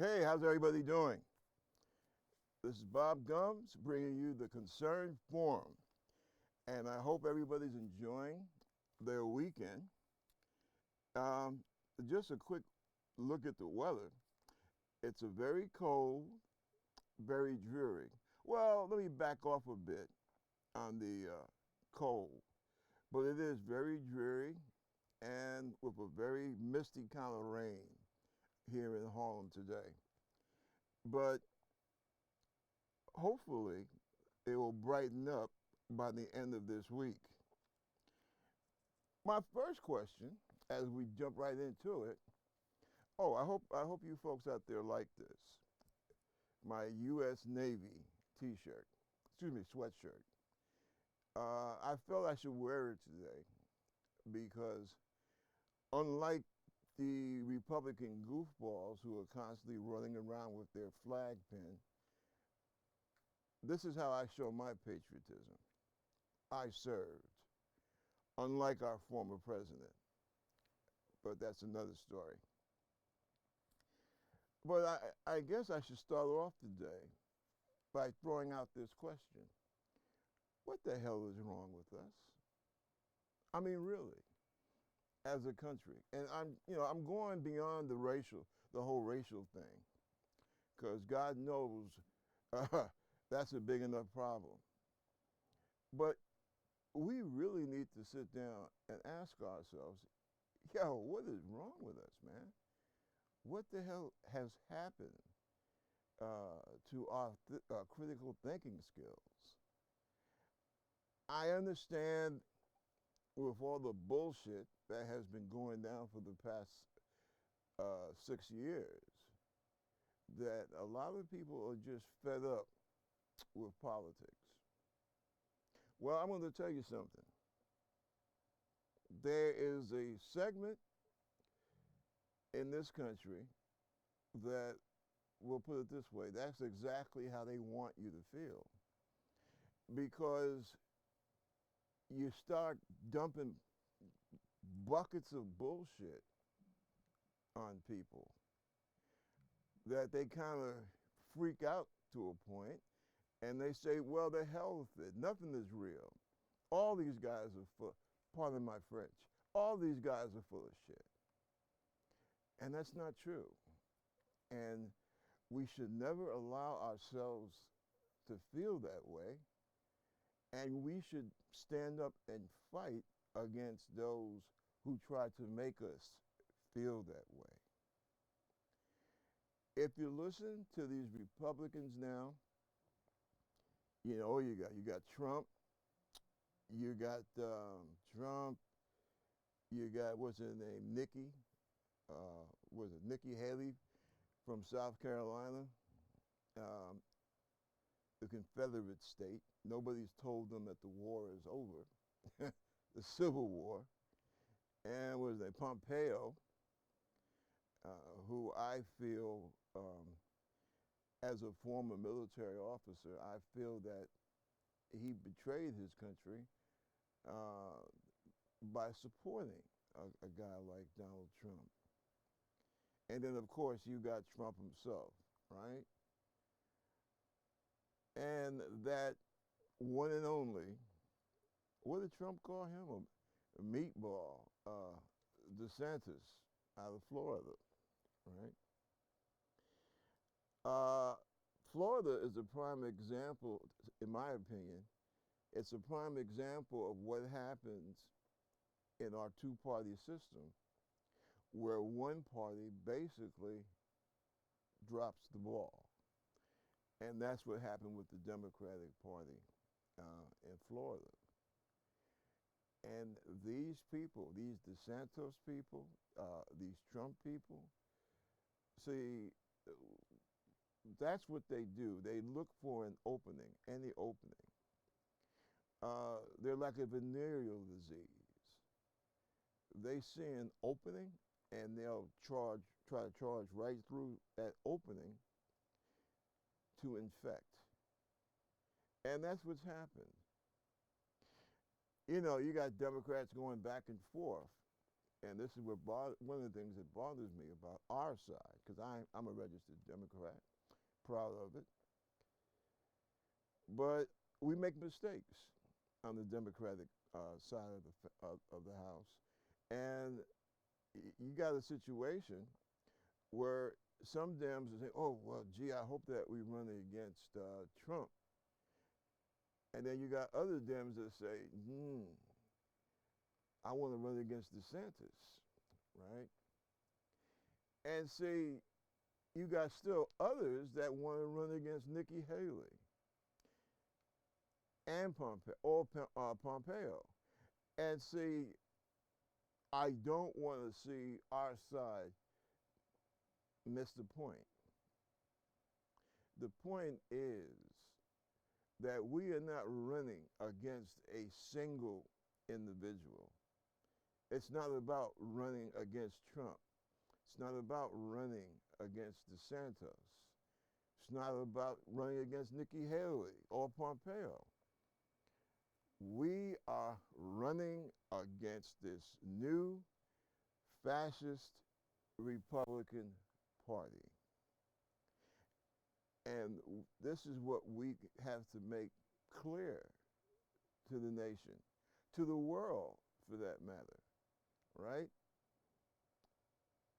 Hey, how's everybody doing? This is Bob Gums bringing you the Concerned Forum, and I hope everybody's enjoying their weekend. Um, just a quick look at the weather. It's a very cold, very dreary. Well, let me back off a bit on the cold, but it is very dreary and with a very misty kind of rain here in Harlem today. But hopefully, it will brighten up by the end of this week. My first question, as we jump right into it, I hope you folks out there like this. My U.S. Navy T-shirt, excuse me, sweatshirt. I felt I should wear it today because, unlike the Republican goofballs who are constantly running around with their flag pin, this is how I show my patriotism. I served, unlike our former president. But that's another story. But I guess I should start off today by throwing out this question. What the hell is wrong with us? I mean, really, as a country. And I'm going beyond the whole racial thing, because God knows that's a big enough problem. But we really need to sit down and ask ourselves, yo, what is wrong with us, man? What the hell has happened to our critical thinking skills? I understand with all the bullshit that has been going down for the past 6 years that a lot of people are just fed up with politics. Well, I'm going to tell you something. There is a segment in this country that, we'll put it this way, that's exactly how they want you to feel. Because you start dumping buckets of bullshit on people that they kind of freak out to a point, and they say, well, the hell with it. Nothing is real. All these guys are full, pardon my French, all these guys are full of shit. And that's not true. And we should never allow ourselves to feel that way. And we should stand up and fight against those who try to make us feel that way. If you listen to these Republicans now, you got Trump, you got you got what's her name, Nikki Haley from South Carolina, um, the Confederate state. Nobody's told them that the war is over, the Civil War. And was it Pompeo, who I feel, as a former military officer, I feel that he betrayed his country by supporting a guy like Donald Trump. And then, of course, you got Trump himself, right? And that one and only, what did Trump call him? A meatball, DeSantis out of Florida, right? Uh, Florida is a prime example, in my opinion. It's a prime example of what happens in our two-party system, where one party basically drops the ball. And that's what happened with the Democratic Party in Florida. And these people, these DeSantis people, these Trump people, see, that's what they do. They look for an opening, any opening. They're like a venereal disease. They see an opening and they'll try to charge right through that opening to infect. And that's what's happened. You got Democrats going back and forth and this is one of the things that bothers me about our side, because I'm a registered Democrat, proud of it. But we make mistakes on the Democratic side of the House, and you got a situation where some Dems say, "Oh, well, gee, I hope that we run against Trump," and then you got other Dems that say, I want to run against DeSantis, right? And see, you got still others that want to run against Nikki Haley and Pompeo. And see, I don't want to see our side miss the point. The point is that we are not running against a single individual. It's not about running against Trump. It's not about running against DeSantis. It's not about running against Nikki Haley or Pompeo. We are running against this new fascist Republican Party. And this is what we have to make clear to the nation, to the world for that matter, right?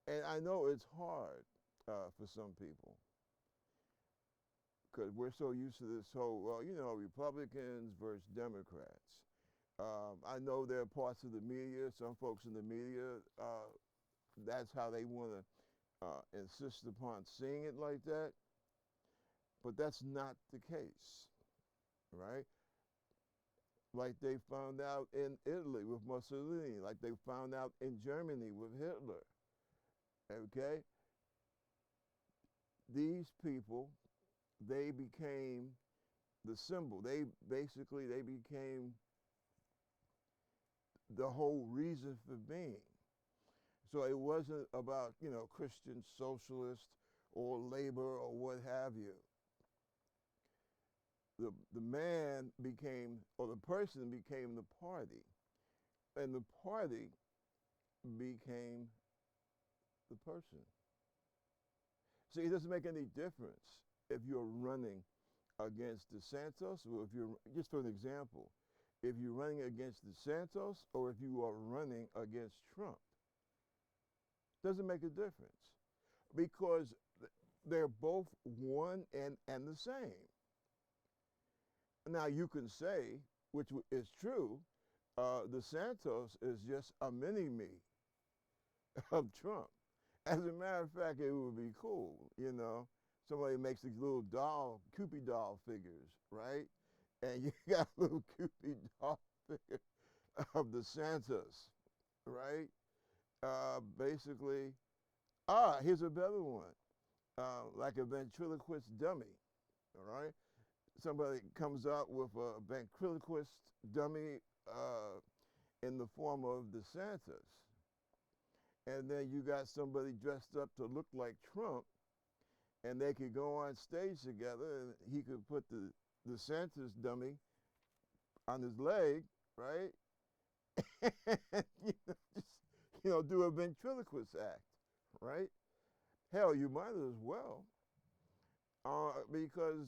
And I know it's hard for some people because we're so used to this whole, well, Republicans versus Democrats. I know there are parts of the media, some folks in the media, that's how they want to insist upon seeing it like that. But that's not the case, right? Like they found out in Italy with Mussolini, like they found out in Germany with Hitler, okay? These people, they became the symbol. They became the whole reason for being. So it wasn't about, Christian socialist or labor or what have you. The man became, or the person became the party, and the party became the person. See, it doesn't make any difference if you're running against DeSantis, or if you're, just for an example, if you're running against DeSantis or if you are running against Trump. Doesn't make a difference because they're both one and the same. Now you can say, which is true, DeSantis is just a mini-me of Trump. As a matter of fact, it would be cool, Somebody makes these little Cupid doll figures, right? And you got a little Cupid doll figure of DeSantis, right? Basically, here's a better one, like a ventriloquist dummy, all right? Somebody comes out with a ventriloquist dummy in the form of DeSantis. And then you got somebody dressed up to look like Trump, and they could go on stage together, and he could put the DeSantis dummy on his leg, right? And, do a ventriloquist act, right? Hell, you might as well, because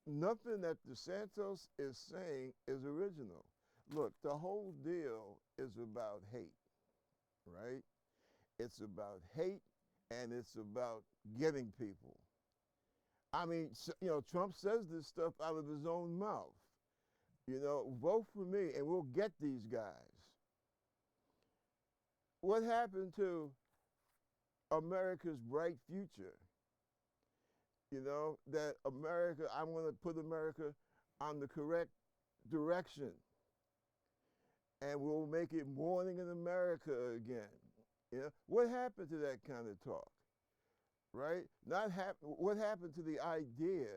nothing that DeSantis is saying is original. Look, the whole deal is about hate, right? It's about hate, and it's about getting people. I mean, Trump says this stuff out of his own mouth. Vote for me, and we'll get these guys. What happened to America's bright future? That America, I'm going to put America on the correct direction, and we'll make it morning in America again. What happened to that kind of talk, right? What happened to the idea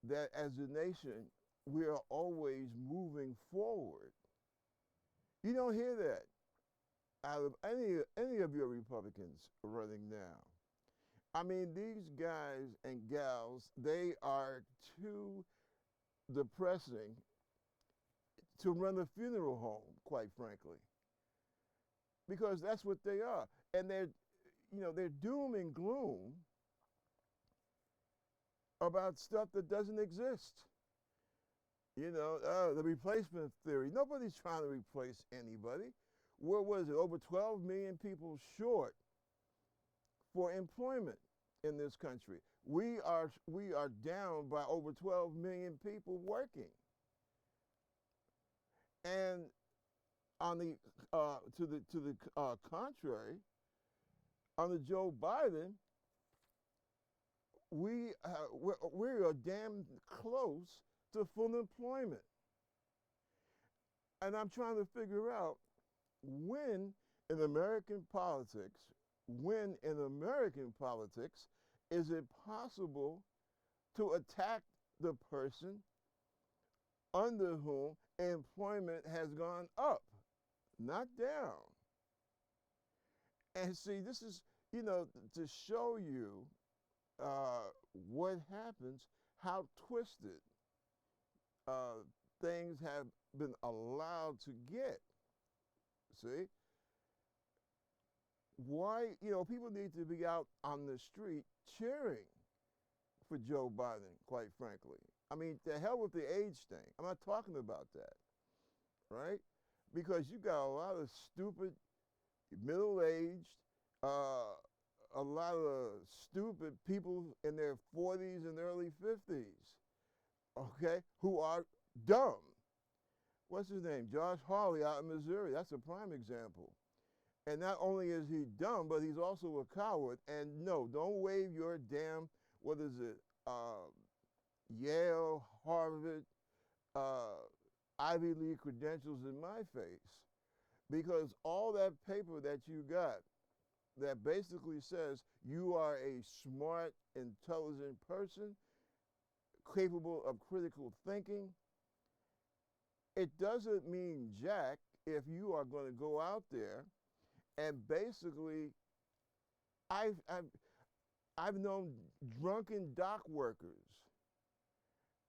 that as a nation, we are always moving forward? You don't hear that out of any of your Republicans running now. I mean, these guys and gals, they are too depressing to run a funeral home, quite frankly. because that's what they are. And they're doom and gloom about stuff that doesn't exist. The replacement theory. Nobody's trying to replace anybody. Where was it? Over 12 million people short for employment in this country. We are down by over 12 million people working. And on the to the contrary, under Joe Biden, we are damn close to full employment. And I'm trying to figure out when in American politics, is it possible to attack the person under whom employment has gone up, not down? And see, this is, to show you what happens, how twisted things have been allowed to get. See? Why, people need to be out on the street cheering for Joe Biden, quite frankly. I mean, to hell with the age thing. I'm not talking about that, right? Because you got a lot of stupid, middle-aged, a lot of stupid people in their 40s and early 50s, okay, who are dumb. What's his name? Josh Hawley out in Missouri. That's a prime example. And not only is he dumb, but he's also a coward. And no, don't wave your damn, what is it, Yale, Harvard, Ivy League credentials in my face. Because all that paper that you got that basically says you are a smart, intelligent person, capable of critical thinking, it doesn't mean jack if you are going to go out there and basically, I've known drunken dock workers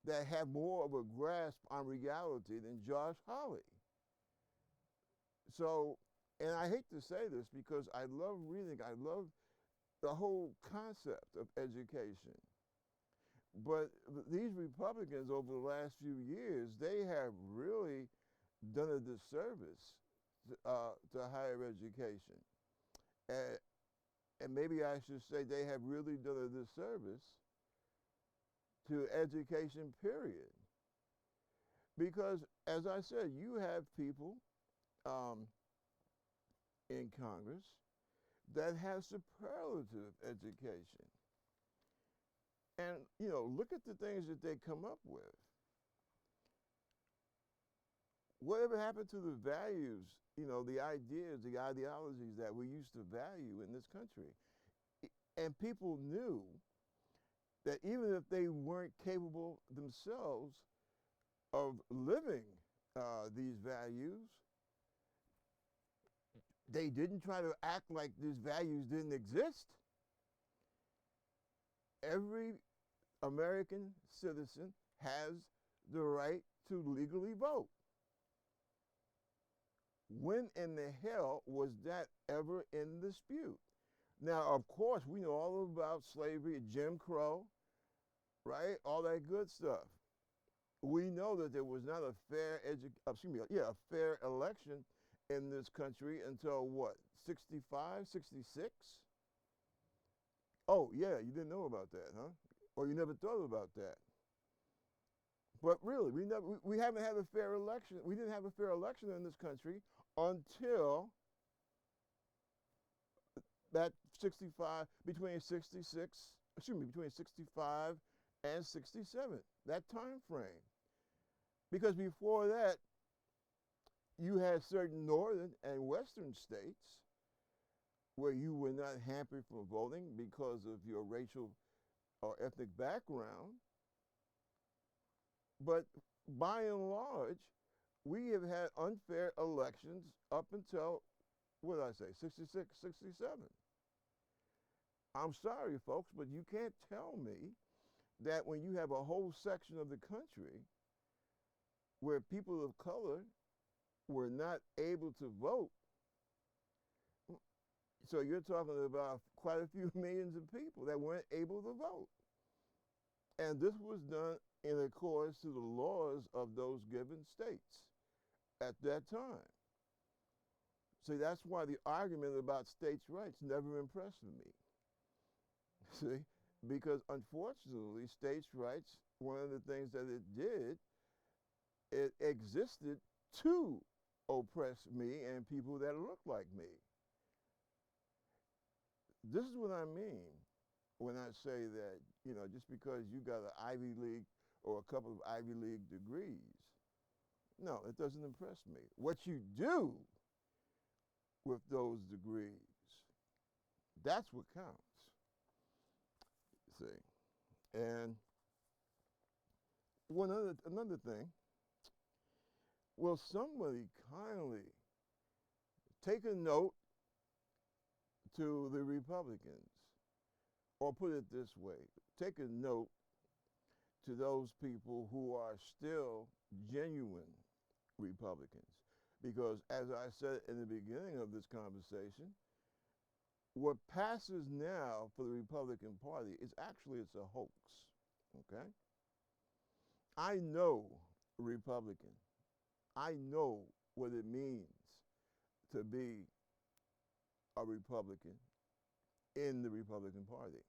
that have more of a grasp on reality than Josh Hawley. So, and I hate to say this because I love reading, I love the whole concept of education. But these Republicans over the last few years, they have really done a disservice to higher education. And maybe I should say they have really done a disservice to education, period. Because, as I said, you have people in Congress that have superlative education. And, look at the things that they come up with. Whatever happened to the values, the ideas, the ideologies that we used to value in this country? And people knew that even if they weren't capable themselves of living these values, they didn't try to act like these values didn't exist. Every American citizen has the right to legally vote. When in the hell was that ever in dispute? Now, of course, we know all about slavery, Jim Crow, right? All that good stuff. We know that there was not a fair a fair election in this country until what, 65, 66? Oh, yeah, you didn't know about that, huh? Or you never thought about that. But really, we haven't had a fair election. We didn't have a fair election in this country until that 65, between 65 and 67, that time frame. Because before that, you had certain northern and western states where you were not hampered from voting because of your racial or ethnic background. But by and large, we have had unfair elections up until, what did I say, 66, 67. I'm sorry, folks, but you can't tell me that when you have a whole section of the country where people of color were not able to vote, So you're talking about quite a few millions of people that weren't able to vote. And this was done in accordance to the laws of those given states at that time. See, that's why the argument about states' rights never impressed me. See, because unfortunately, states' rights, one of the things that it did, it existed to oppress me and people that look like me. This is what I mean when I say that, just because you got an Ivy League or a couple of Ivy League degrees, no, it doesn't impress me. What you do with those degrees, that's what counts. See, and another thing, will somebody kindly take a note to the Republicans, or put it this way, take a note to those people who are still genuine Republicans. Because as I said in the beginning of this conversation, what passes now for the Republican Party is actually it's a hoax, okay? I know Republican. I know what it means to be a Republican in the Republican Party.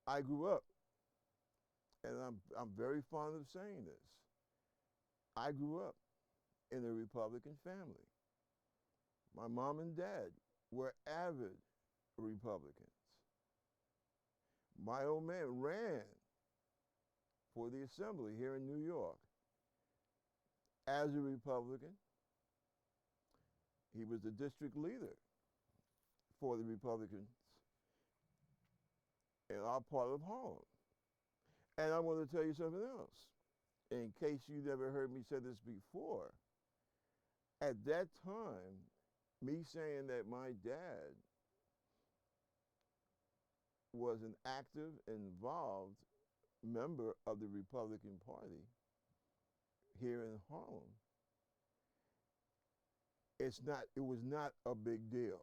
I grew up, and I'm very fond of saying this, I grew up in a Republican family. My mom and dad were avid Republicans. My old man ran for the assembly here in New York as a Republican. He was the district leader for the Republicans in our part of Harlem. And I want to tell you something else. In case you never heard me say this before, at that time, me saying that my dad was an active, involved member of the Republican Party here in Harlem, it was not a big deal.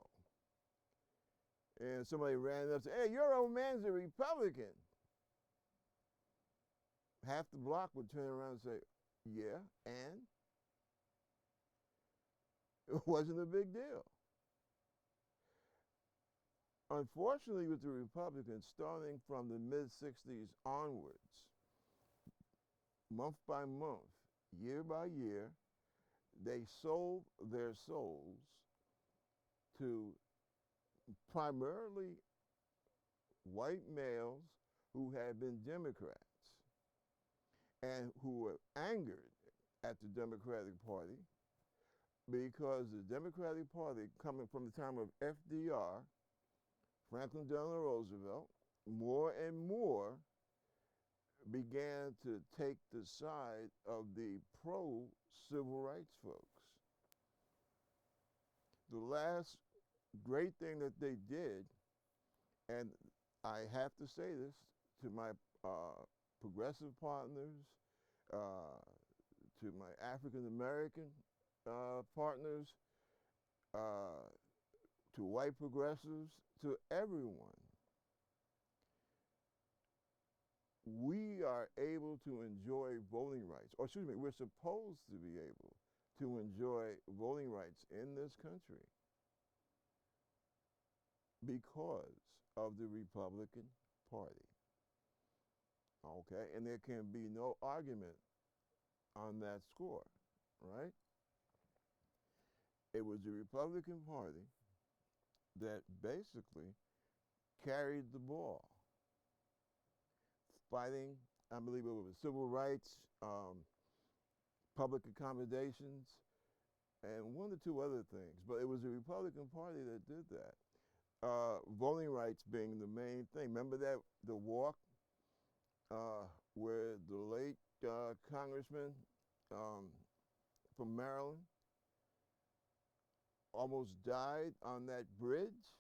And somebody ran up and said, "Hey, your old man's a Republican." Half the block would turn around and say, "Yeah, and?" It wasn't a big deal. Unfortunately, with the Republicans, starting from the mid-60s onwards, month by month, year by year, they sold their souls to primarily white males who had been Democrats and who were angered at the Democratic Party because the Democratic Party, coming from the time of FDR, Franklin Delano Roosevelt, more and more began to take the side of the pro-civil rights folks. The last great thing that they did, and I have to say this to my progressive partners, to my African American partners, to white progressives, to everyone. We are able to enjoy voting rights, or excuse me, we're supposed to be able to enjoy voting rights in this country because of the Republican Party. Okay, and there can be no argument on that score, right? It was the Republican Party that basically carried the ball, fighting, I believe it was civil rights, public accommodations, and one or two other things. But it was the Republican Party that did that. Voting rights being the main thing. Remember that, the walk where the late congressman from Maryland almost died on that bridge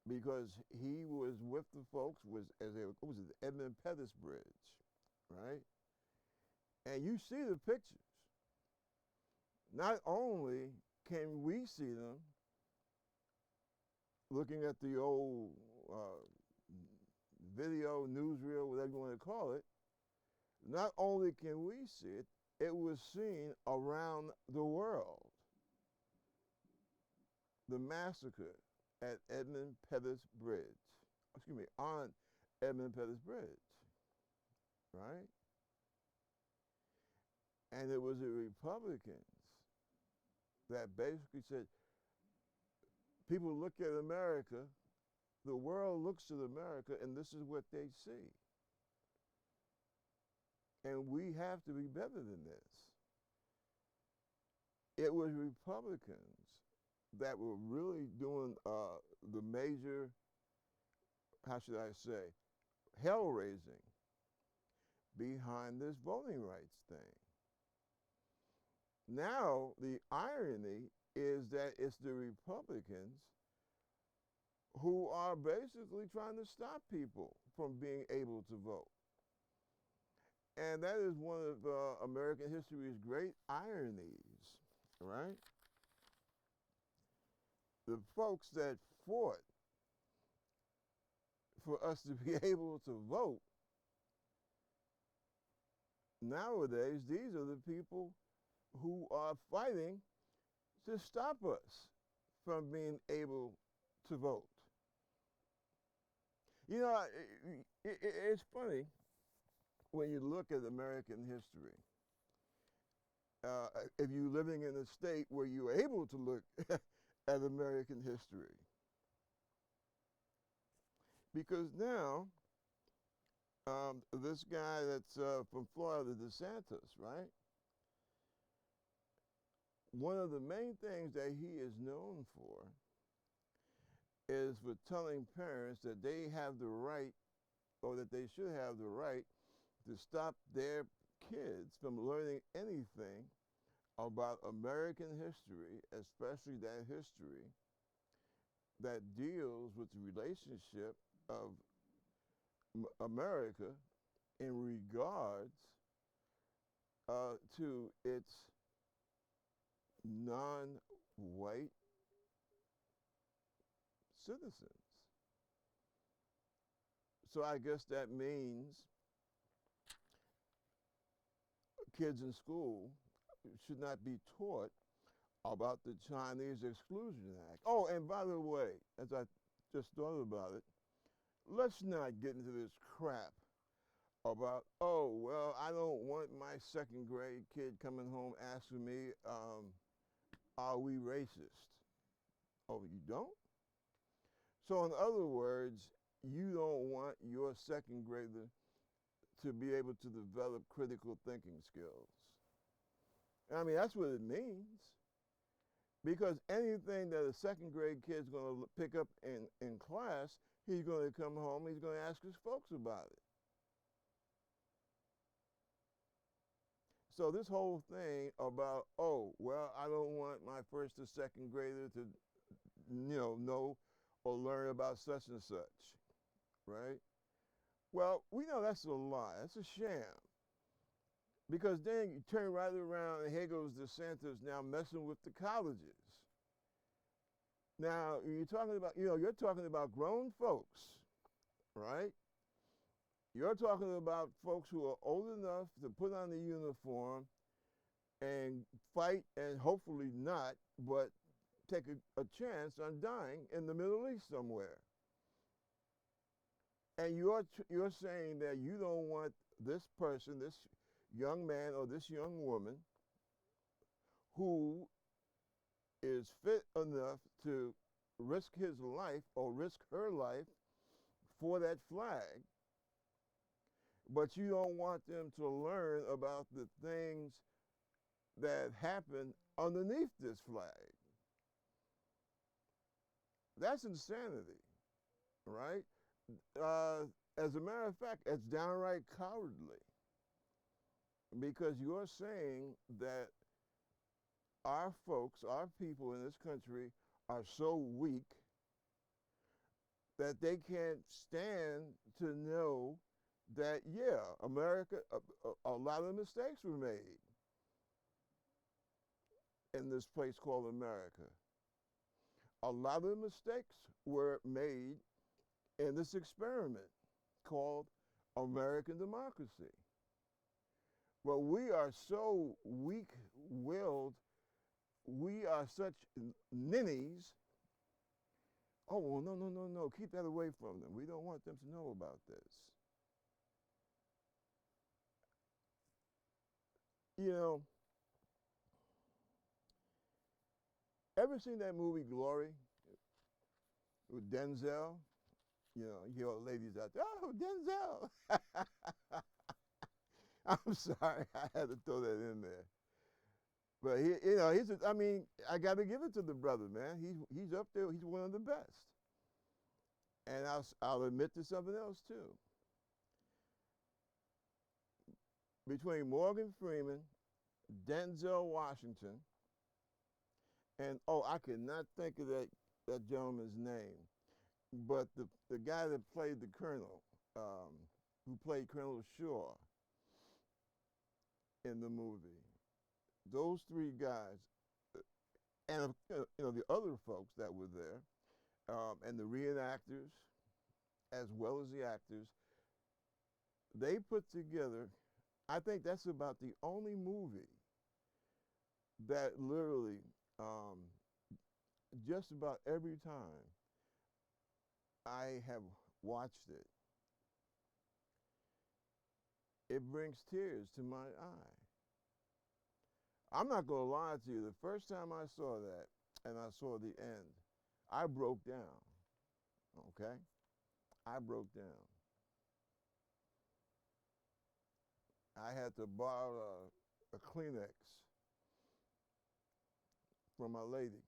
because he was with the folks, it was the Edmund Pettus Bridge, right? And you see the pictures. Not only can we see them, looking at the old video, newsreel, whatever you want to call it, not only can we see it, it was seen around the world. The massacre at Edmund Pettus Bridge, excuse me, on Edmund Pettus Bridge, right? And it was the Republicans that basically said, people look at America, the world looks at America, and this is what they see. And we have to be better than this. It was Republicans that were really doing the major, how should I say, hell raising behind this voting rights thing. Now, the irony is that it's the Republicans who are basically trying to stop people from being able to vote. And that is one of American history's great ironies, right? The folks that fought for us to be able to vote, nowadays, these are the people who are fighting to stop us from being able to vote. You know, it's funny when you look at American history. If you're living in a state where you're able to look at American history. Because now, this guy that's from Florida, DeSantis, right? One of the main things that he is known for is for telling parents that they have the right, or that they should have the right, to stop their kids from learning anything about American history, especially that history that deals with the relationship of America in regards to its non-white citizens. So I guess that means kids in school should not be taught about the Chinese Exclusion Act. Oh, and by the way, as I just thought about it, let's not get into this crap about, oh, well, I don't want my second grade kid coming home asking me, are we racist? Oh, you don't? So in other words, you don't want your second grader to be able to develop critical thinking skills. I mean, that's what it means. Because anything that a second grade kid's going to pick up in class, he's going to come home, he's going to ask his folks about it. So this whole thing about, oh, well, I don't want my first or second grader to, know or learn about such and such, right? Well, we know that's a lie. That's a sham. Because then you turn right around and here goes DeSantis now messing with the colleges. Now, you're talking about grown folks, right? You're talking about folks who are old enough to put on the uniform and fight, and hopefully not, but take a chance on dying in the Middle East somewhere. And you're saying that you don't want this person, this young man or this young woman who is fit enough to risk his life or risk her life for that flag, but you don't want them to learn about the things that happen underneath this flag. That's insanity, right? As a matter of fact, it's downright cowardly, because you're saying that our folks, our people in this country are so weak that they can't stand to know that, yeah, America, a lot of mistakes were made in this place called America. a lot of the mistakes were made in this experiment called American democracy. But we are so weak-willed, we are such ninnies. Oh, well, no, no, no, no, keep that away from them. We don't want them to know about this. You know, ever seen that movie Glory with Denzel? You know, you hear all the ladies out there, oh, Denzel. I'm sorry, I had to throw that in there. But he, you know, I mean, I got to give it to the brother, man. He's up there. He's one of the best. And I'll admit to something else too. Between Morgan Freeman, Denzel Washington, and I could not think of that gentleman's name, but the guy that played the colonel, who played Colonel Shaw in the movie, those three guys, and you know the other folks that were there, and the reenactors, as well as the actors, they put together. I think that's about the only movie that literally, just about every time I have watched it, it brings tears to my eye. I'm not going to lie to you. The first time I saw that and I saw the end, I broke down. Okay? I broke down. I had to borrow a Kleenex from my lady,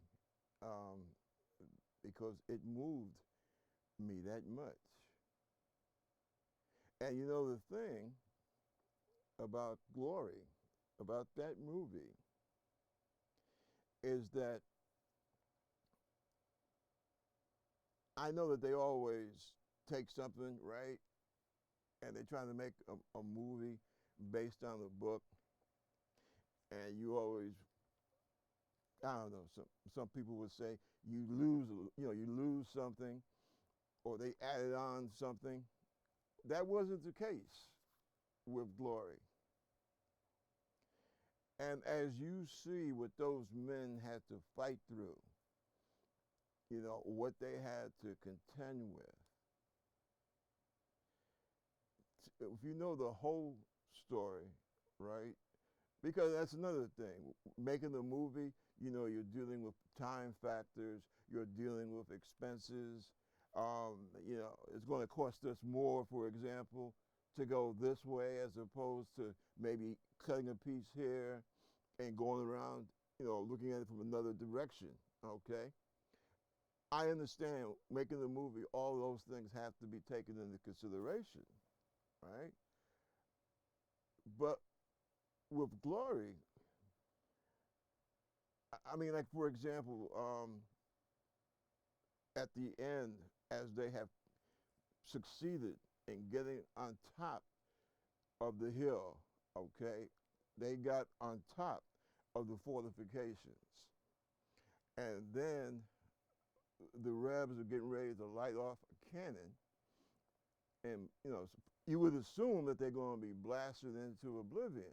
because it moved me that much. And you know the thing about Glory, about that movie, is that I know that they always take something, right, and they're trying to make a movie based on the book, and you always, I don't know, some people would say you lose something, or they added on something. That wasn't the case with Glory. And as you see what those men had to fight through, you know, what they had to contend with, if you know the whole story, right? Because that's another thing. Making a movie, you know, you're dealing with time factors, you're dealing with expenses. You know, it's going to cost us more, for example, to go this way as opposed to maybe cutting a piece here and going around, you know, looking at it from another direction, okay? I understand making a movie, all those things have to be taken into consideration, right? But with Glory, I mean, like, for example, at the end, as they have succeeded in getting on top of the hill, okay, they got on top of the fortifications. And then the Rebs are getting ready to light off a cannon. And, you know, you would assume that they're going to be blasted into oblivion.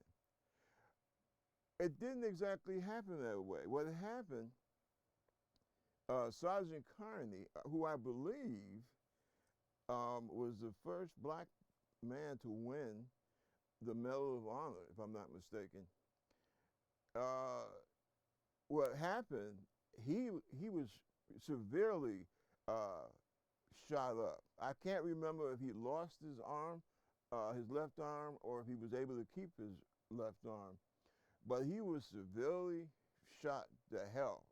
It didn't exactly happen that way. What happened, Sergeant Carney, who I believe was the first black man to win the Medal of Honor, if I'm not mistaken. What happened, he was severely shot up. I can't remember if he lost his arm, his left arm, or if he was able to keep his left arm. But he was severely shot to hell,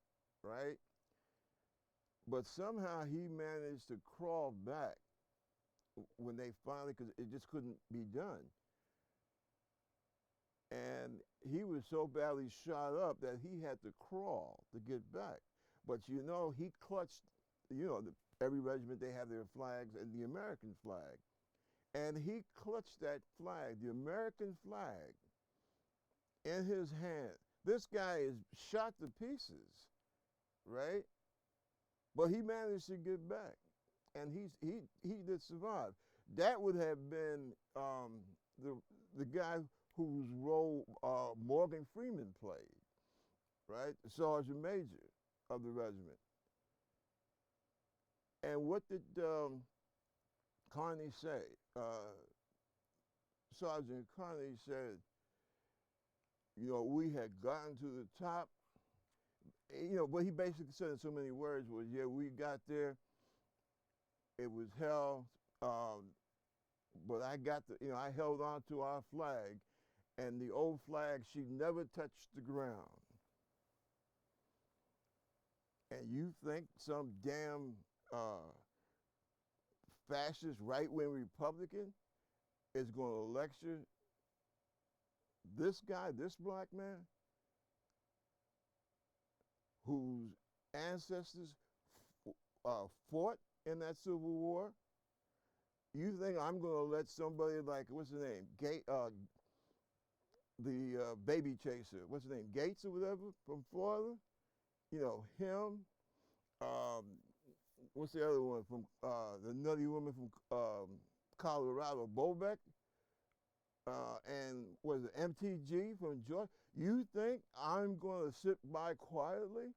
right? But somehow he managed to crawl back when they finally, because it just couldn't be done. And he was so badly shot up that he had to crawl to get back. But you know, he clutched, you know, every regiment, they have their flags and the American flag. And he clutched that flag, the American flag, in his hand. This guy is shot to pieces, right? But he managed to get back, and he did survive. That would have been the guy whose role Morgan Freeman played, right? The Sergeant Major of the regiment. And what did Carney say? Sergeant Carney said, we had gotten to the top. What he basically said in so many words was, yeah, we got there. It was hell, but I held on to our flag, and the old flag, she never touched the ground. And you think some damn fascist right-wing Republican is going to lecture this guy, this black man, whose ancestors fought in that Civil War? You think I'm going to let somebody like, what's his name, the baby chaser, what's his name, Gates or whatever, from Florida? Him. What's the other one from the nutty woman from Colorado, Bobek? And was it MTG from Georgia? You think I'm going to sit by quietly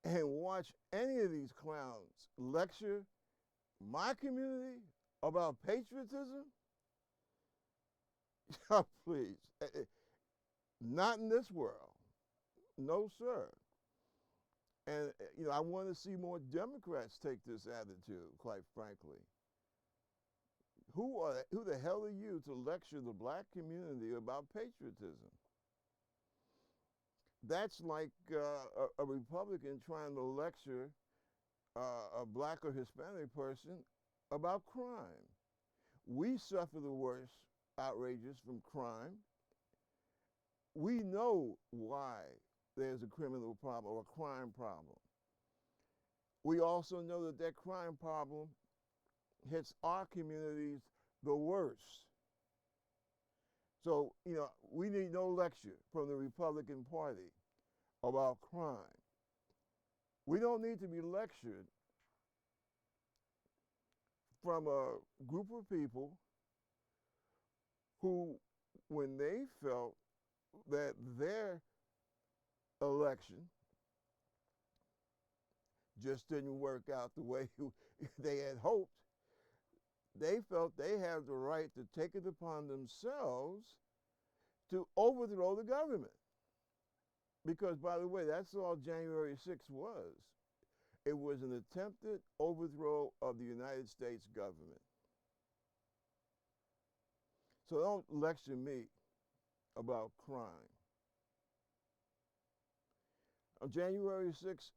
and watch any of these clowns lecture my community about patriotism? Please. Not in this world. No, sir. And, I want to see more Democrats take this attitude, quite frankly. Who the hell are you to lecture the black community about patriotism? That's like a Republican trying to lecture a black or Hispanic person about crime. We suffer the worst outrages from crime. We know why there's a criminal problem or a crime problem. We also know that that crime problem hits our communities the worst. So, we need no lecture from the Republican Party about crime. We don't need to be lectured from a group of people who, when they felt that their election just didn't work out the way they had hoped, they felt they had the right to take it upon themselves to overthrow the government. Because, by the way, that's all January 6th was. It was an attempted overthrow of the United States government. So don't lecture me about crime. On January 6th,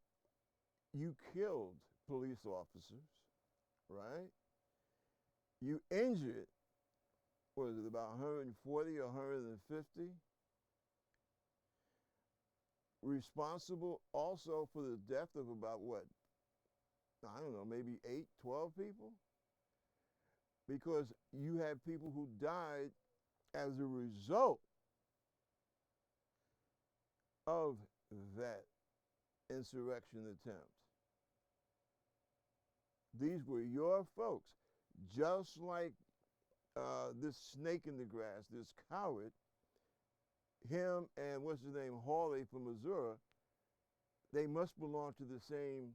you killed police officers, right? You injured, was it about 140 or 150? Responsible also for the death of about I don't know, maybe 8, 12 people? Because you have people who died as a result of that insurrection attempt. These were your folks, just like this snake in the grass, this coward, him and what's his name, Hawley from Missouri, they must belong to the same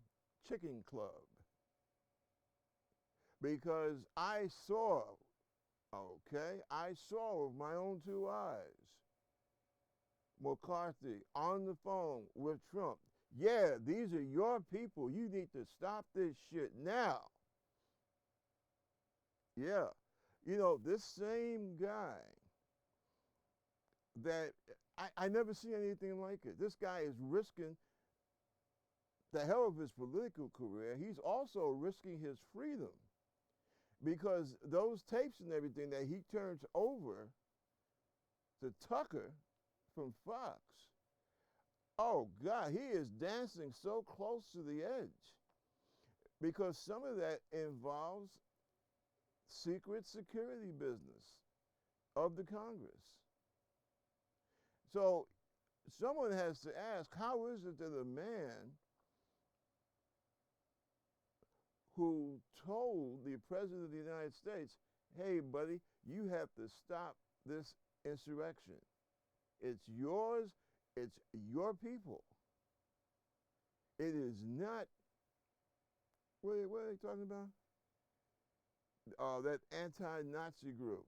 chicken club. Because I saw with my own 2 eyes, McCarthy on the phone with Trump. Yeah, these are your people. You need to stop this shit now. Yeah. This same guy that I never see anything like it. This guy is risking the hell of his political career. He's also risking his freedom because those tapes and everything that he turns over to Tucker from Fox, oh God, he is dancing so close to the edge because some of that involves secret security business of the Congress. So someone has to ask, how is it that a man who told the President of the United States, hey, buddy, you have to stop this insurrection. It's yours, it's your people. It is not, what are they talking about? That anti-Nazi group.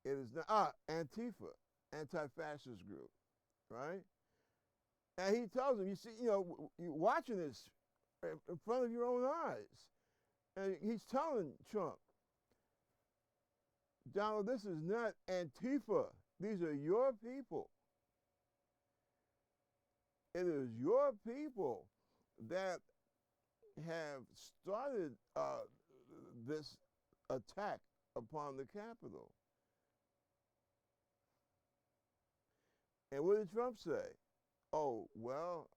It is not, Antifa, anti-fascist group, right? And he tells them, you see, you're watching this in front of your own eyes. And he's telling Trump, Donald, this is not Antifa. These are your people. It is your people that have started this attack upon the Capitol. And what did Trump say? Oh, well,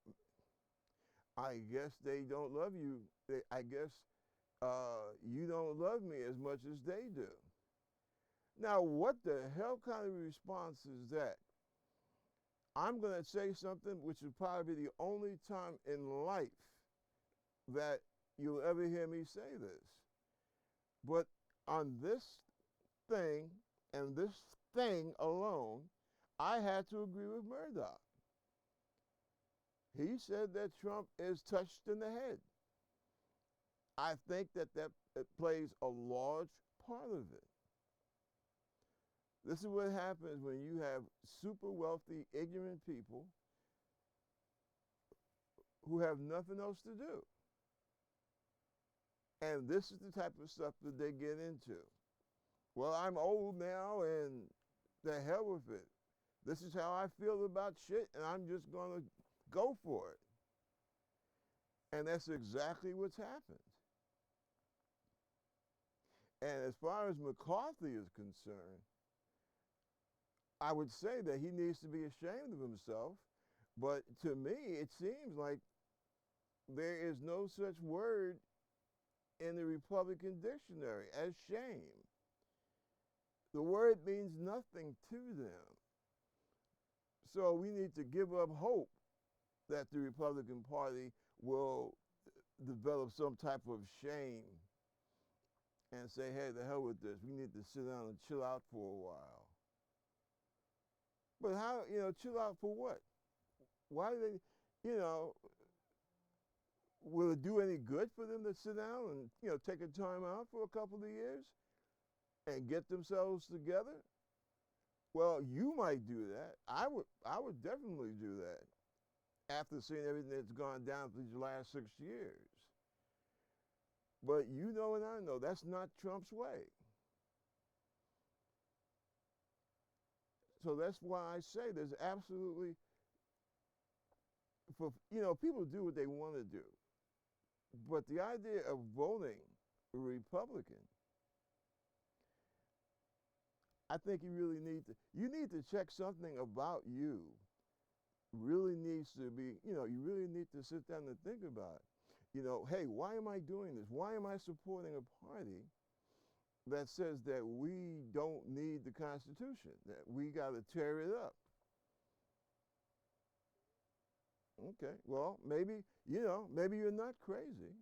I guess they don't love you. I guess you don't love me as much as they do. Now, what the hell kind of response is that? I'm going to say something which is probably the only time in life that you'll ever hear me say this. But on this thing and this thing alone, I had to agree with Murdoch. He said that Trump is touched in the head. I think that it plays a large part of it. This is what happens when you have super wealthy, ignorant people who have nothing else to do. And this is the type of stuff that they get into. Well, I'm old now and the hell with it. This is how I feel about shit and I'm just going to go for it. And that's exactly what's happened. And as far as McCarthy is concerned, I would say that he needs to be ashamed of himself, but to me, it seems like there is no such word in the Republican dictionary as shame. The word means nothing to them. So we need to give up hope that the Republican Party will develop some type of shame and say, hey, the hell with this. We need to sit down and chill out for a while. But how, chill out for what? Why do they, will it do any good for them to sit down and, take a time out for a couple of years and get themselves together? Well, you might do that. I would definitely do that after seeing everything that's gone down for these last 6 years. But you know and I know that's not Trump's way. So that's why I say there's absolutely, people do what they want to do. But the idea of voting Republican, I think you need to check something about you. Really needs to be, you really need to sit down and think about it. Hey, why am I doing this? Why am I supporting a party that says that we don't need the Constitution, that we got to tear it up? Okay, well, maybe you're not crazy,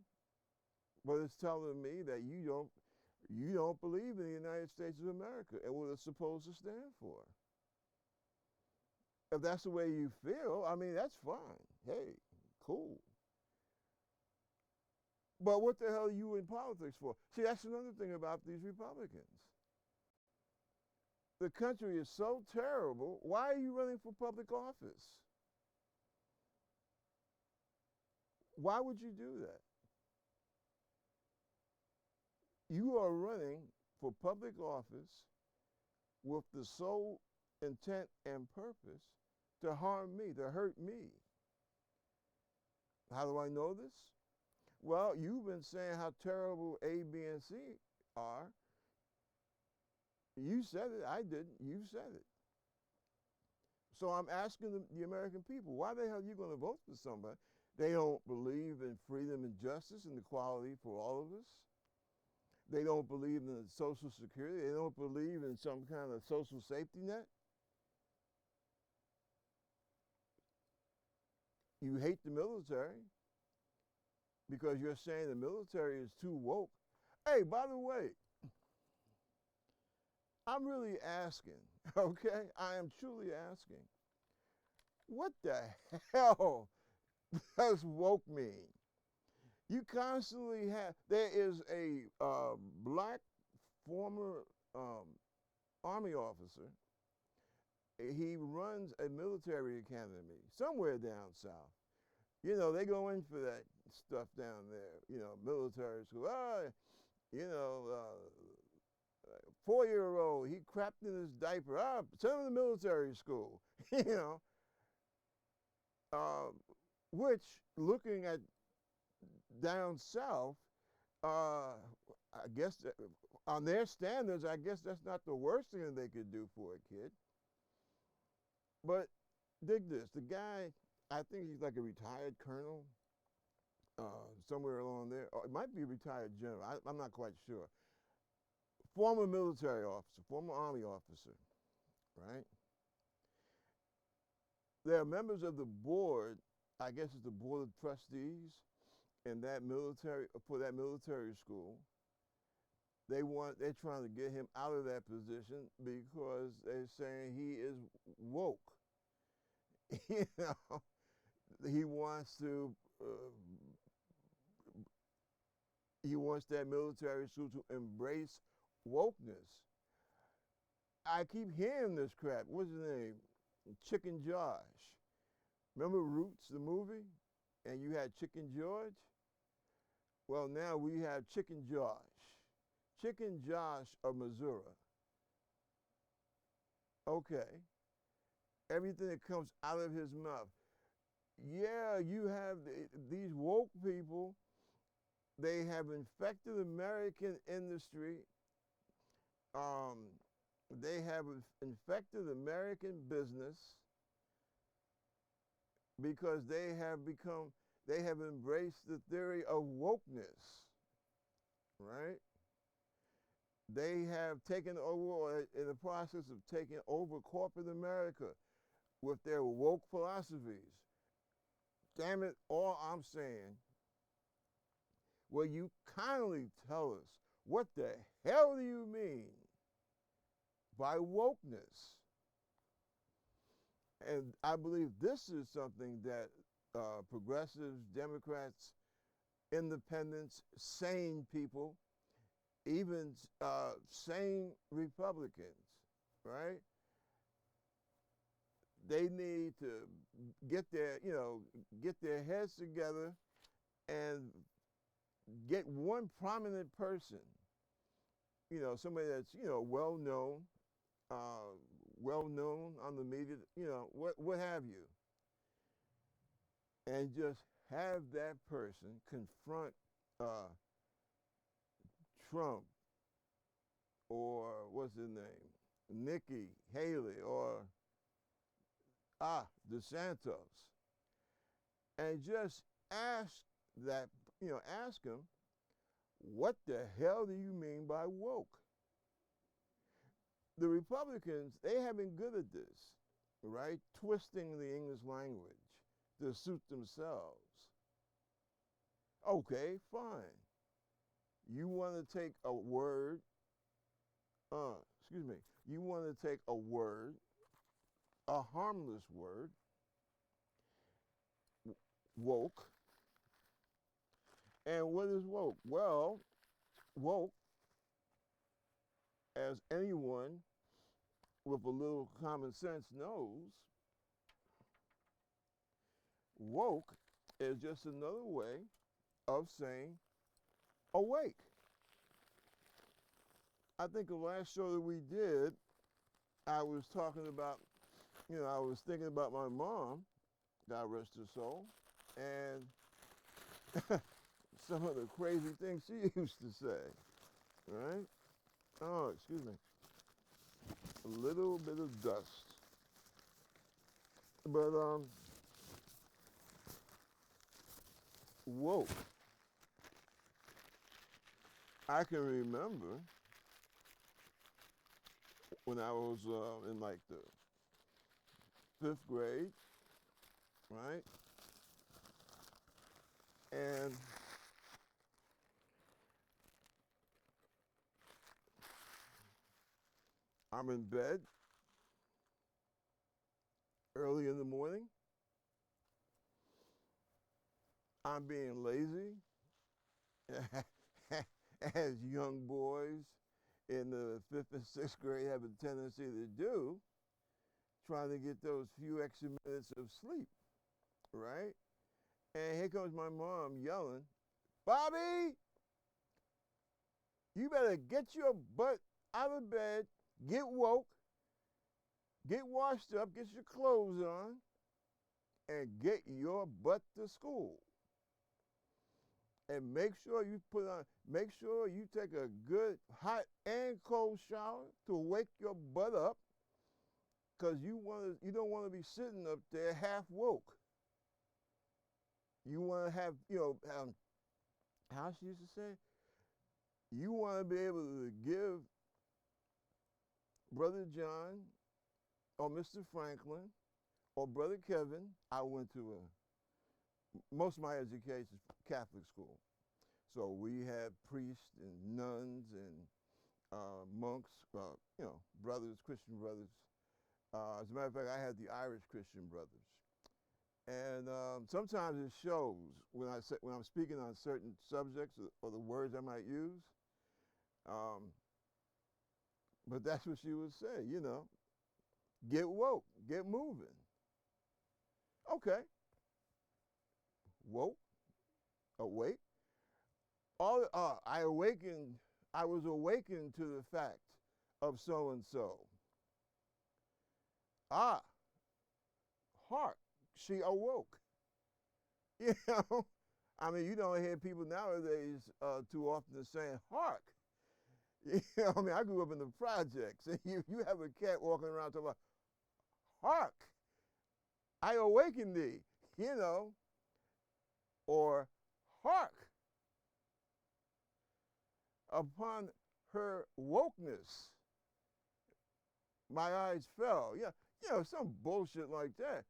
but it's telling me that you don't believe in the United States of America and what it's supposed to stand for. If that's the way you feel, that's fine. Hey, cool. But what the hell are you in politics for? See, that's another thing about these Republicans. The country is so terrible. Why are you running for public office? Why would you do that? You are running for public office with the sole intent and purpose to harm me, to hurt me. How do I know this? Well, you've been saying how terrible A, B, and C are. You said it, I didn't, you said it. So I'm asking the American people, why the hell are you going to vote for somebody? They don't believe in freedom and justice and equality for all of us. They don't believe in Social Security. They don't believe in some kind of social safety net. You hate the military. because you're saying the military is too woke. Hey, by the way, I'm really asking, okay? I am truly asking, what the hell does woke mean? You constantly have, there is a black former Army officer. He runs a military academy somewhere down south. You know, they go in for that stuff down there, you know, military school. You know, 4-year-old, he crapped in his diaper. Send him to military school, you know. Which, looking at down south, I guess on their standards, I guess that's not the worst thing that they could do for a kid. But dig this, the guy, I think he's like a retired colonel, somewhere along there. Or it might be a retired general. I'm not quite sure. Former military officer, former Army officer, right? There are members of the board, I guess it's the board of trustees in that military, for that military school. They're trying to get him out of that position because they're saying he is woke. You know, he wants that military school to embrace wokeness. I keep hearing this crap. What's his name? Chicken Josh. Remember Roots, the movie? And you had Chicken George? Well, now we have Chicken Josh. Chicken Josh of Missouri. Okay. Everything that comes out of his mouth. Yeah, you have these woke people. They have infected American industry. They have infected American business because they have embraced the theory of wokeness, right? They have taken over, or in the process of taking over corporate America with their woke philosophies. Damn it, all I'm saying, will you kindly tell us what the hell do you mean by wokeness? And I believe this is something that progressives, Democrats, independents, sane people, even sane Republicans, right? They need to get their heads together and get one prominent person, somebody that's, well known on the media, what have you, and just have that person confront Trump, or what's his name, Nikki Haley, or DeSantis, and just ask him, what the hell do you mean by woke? The Republicans, they have been good at this, right? Twisting the English language to suit themselves. Okay, fine. You want to take a word, you want to take a word, a harmless word, woke, and what is woke? Well, woke, as anyone with a little common sense knows, woke is just another way of saying awake. I think the last show that we did, I was talking about, I was thinking about my mom, God rest her soul, and some of the crazy things she used to say, right? Oh, excuse me. A little bit of dust. But, woke. I can remember when I was in like the 5th grade, right? And I'm in bed early in the morning. I'm being lazy, as young boys in the fifth and sixth grade have a tendency to do, trying to get those few extra minutes of sleep, right? And here comes my mom yelling, Bobby, you better get your butt out of bed, get woke, get washed up, get your clothes on, and get your butt to school. And make sure you take a good hot and cold shower to wake your butt up, because you don't want to be sitting up there half woke. You want to have, how she used to say, you want to be able to give Brother John or Mr. Franklin or Brother Kevin. I went to most of my education is Catholic school. So we had priests and nuns and monks, brothers, Christian brothers. As a matter of fact, I had the Irish Christian brothers. And sometimes it shows when I'm speaking on certain subjects or the words I might use. But that's what she would say, get woke, get moving. Okay, woke, awake. I was awakened to the fact of so and so. Ah, hark, she awoke. You know, I mean, you don't hear people nowadays too often saying hark. I mean, I grew up in the projects, and you have a cat walking around talking about hark, I awaken thee, or hark, upon her wokeness, my eyes fell. Yeah, some bullshit like that.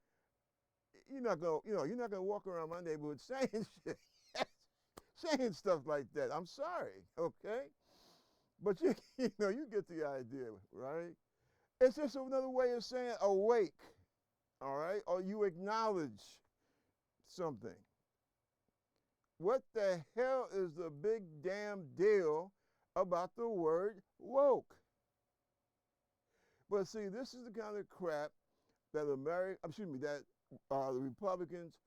You're not gonna walk around my neighborhood saying shit, saying stuff like that. I'm sorry, okay? But you get the idea, right? It's just another way of saying awake, all right? Or you acknowledge something. What the hell is the big damn deal about the word woke? But see, this is the kind of crap that the Republicans,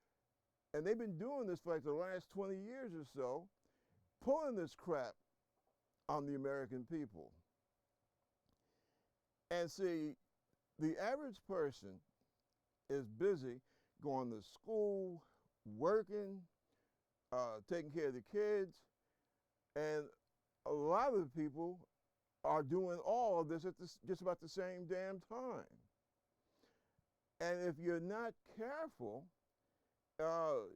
and they've been doing this for like the last 20 years or so, pulling this crap on the American people. And see, the average person is busy going to school, working, taking care of the kids, and a lot of the people are doing all of this at just about the same damn time. And if you're not careful, the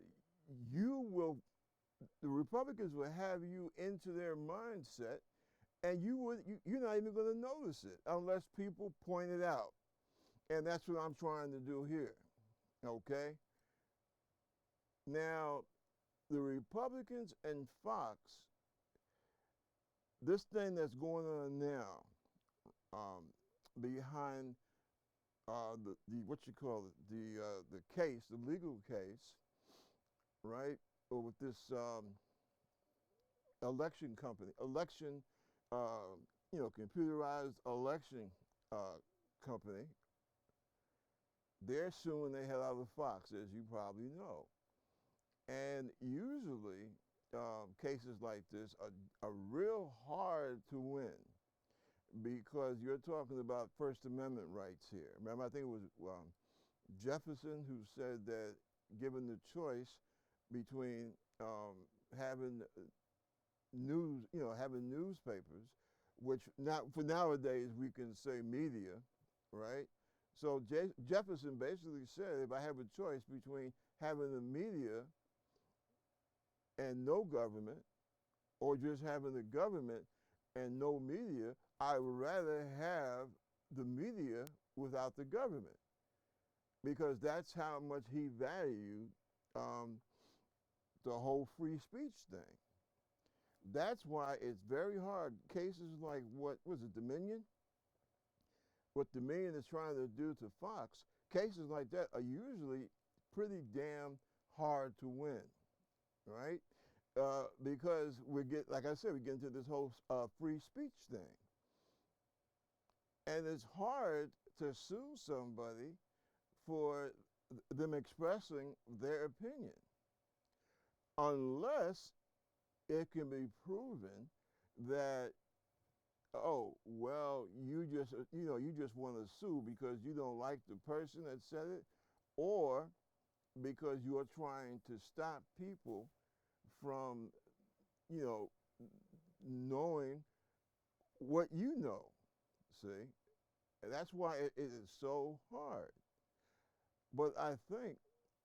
Republicans will have you into their mindset, and you're not even going to notice it unless people point it out. And that's what I'm trying to do here, okay? Now, the Republicans and Fox, this thing that's going on now, behind the case, the legal case, right, or with this computerized election company, they're suing the hell out of Fox, as you probably know. And usually, cases like this are real hard to win, because you're talking about First Amendment rights here. Remember, I think it was Jefferson who said that given the choice between having having newspapers, which for nowadays we can say media, right? So Jefferson basically said, if I have a choice between having the media and no government, or just having the government and no media, I would rather have the media without the government, because that's how much he valued the whole free speech thing. That's why it's very hard. Cases like what was it, Dominion? what Dominion is trying to do to Fox, cases like that are usually pretty damn hard to win, right? Because we get, like I said, we get into this whole free speech thing. And it's hard to sue somebody for them expressing their opinion unless it can be proven that, oh, well, you just want to sue because you don't like the person that said it, or because you're trying to stop people from, you know, knowing what you know. See, and that's why it is so hard. But I think,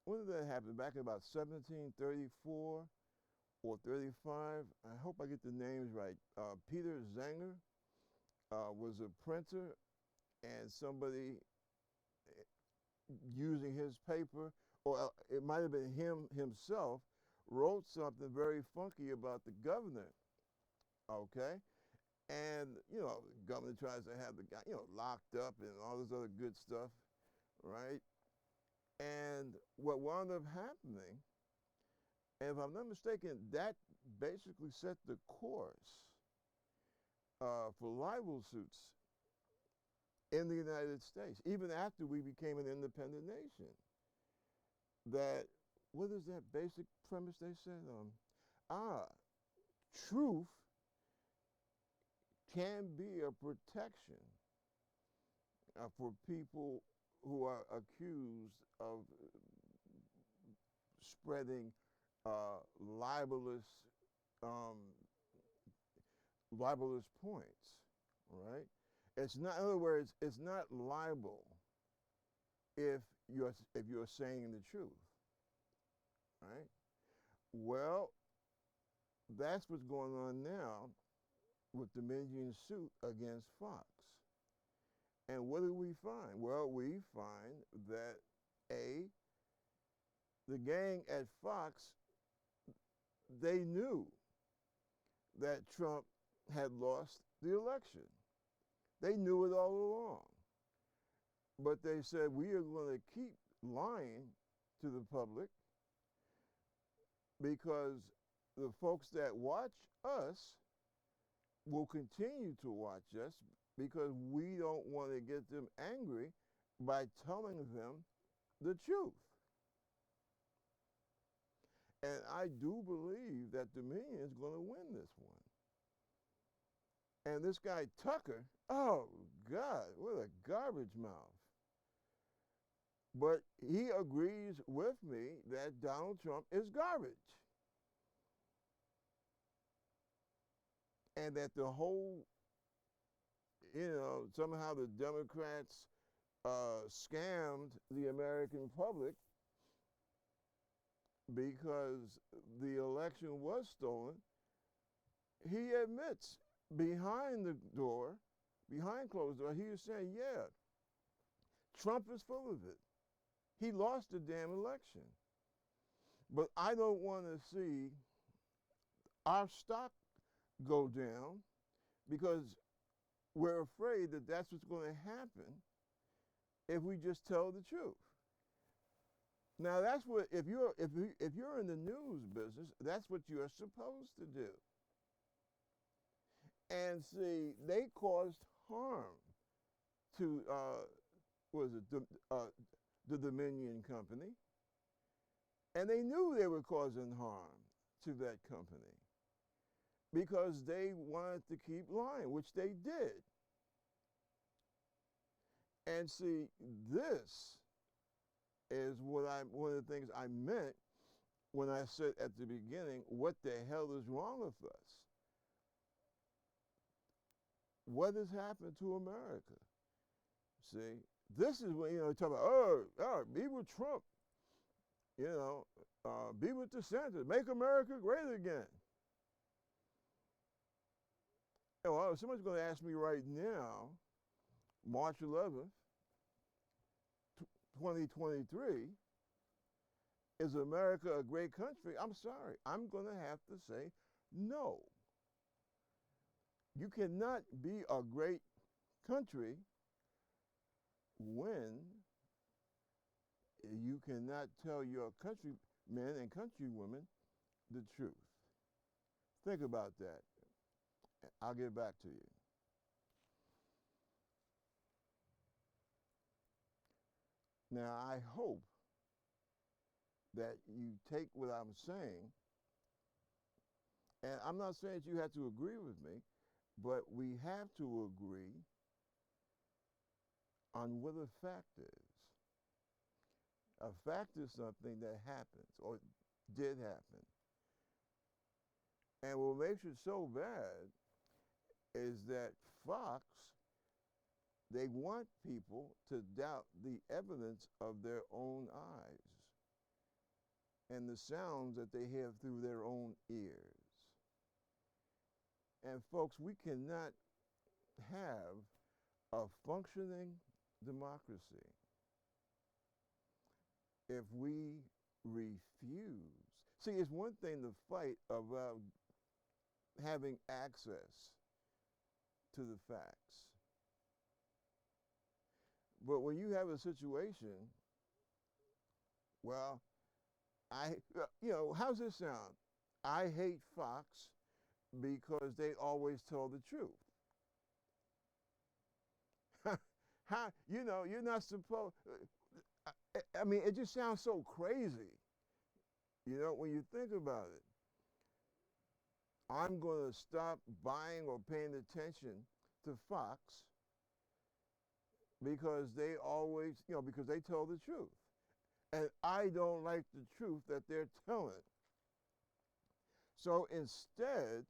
when did that happen? Back in about 1734 or 35. I hope I get the names right. Peter Zenger was a printer, and somebody using his paper, or it might have been him himself, wrote something very funky about the governor. Okay, and the governor tries to have the guy, locked up and all this other good stuff, right? And what wound up happening, and if I'm not mistaken, that basically set the course for libel suits in the United States, even after we became an independent nation. That, what is that basic premise they said? Truth can be a protection for people who are accused of spreading libelous libelous points, right? It's not, in other words, it's not libel if you're saying the truth, right? Well, that's what's going on now with the Dominion suit against Fox. And what do we find? Well, we find that the gang at Fox, they knew that Trump had lost the election. They knew it all along. But they said, we are going to keep lying to the public because the folks that watch us will continue to watch us because we don't want to get them angry by telling them the truth. And I do believe that Dominion is going to win this one. And this guy Tucker, oh God, what a garbage mouth. But he agrees with me that Donald Trump is garbage. And that the whole, somehow the Democrats scammed the American public because the election was stolen. He admits behind the door, behind closed door, he is saying, yeah, Trump is full of it. He lost the damn election. But I don't want to see our stock go down because we're afraid that that's what's going to happen if we just tell the truth. Now that's what, if you're in the news business, that's what you're supposed to do. And see, they caused harm to the Dominion Company, and they knew they were causing harm to that company because they wanted to keep lying, which they did. And see, this is one of the things I meant when I said at the beginning, what the hell is wrong with us? What has happened to America? See, this is when, talk about, be with Trump, be with DeSantis, make America great again. Well, if somebody's going to ask me right now, March 11th, 2023, is America a great country? I'm sorry. I'm going to have to say no. You cannot be a great country when you cannot tell your countrymen and countrywomen the truth. Think about that. I'll get back to you. Now, I hope that you take what I'm saying, and I'm not saying that you have to agree with me, but we have to agree on what a fact is. A fact is something that happens or did happen. And what makes it so bad is that Fox, they want people to doubt the evidence of their own eyes and the sounds that they have through their own ears. And folks, we cannot have a functioning democracy if we refuse. See, it's one thing to fight about having access to the facts. But when you have a situation, well, how's this sound? I hate Fox because they always tell the truth. How, you're not supposed, I mean, it just sounds so crazy, when you think about it. I'm going to stop buying or paying attention to Fox because they always, because they tell the truth. And I don't like the truth that they're telling. So instead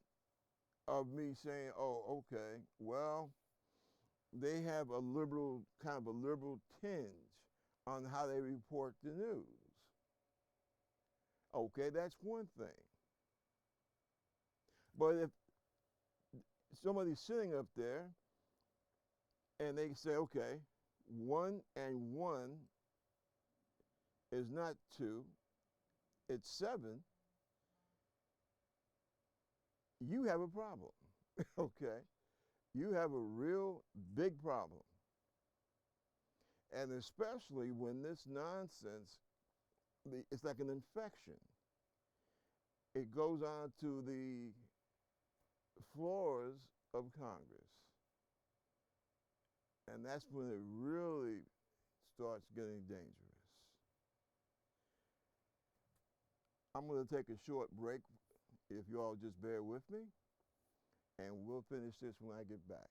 of me saying, oh, okay, well, they have kind of a liberal tinge on how they report the news. Okay, that's one thing. But if somebody's sitting up there and they say, okay, 1 and 1 is not 2, it's 7, you have a problem, okay? You have a real big problem. And especially when this nonsense, it's like an infection. It goes on to the floors of Congress. And that's when it really starts getting dangerous. I'm going to take a short break, if you all just bear with me, and we'll finish this when I get back.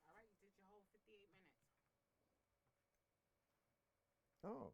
All right, you did your whole 58 minutes. Oh.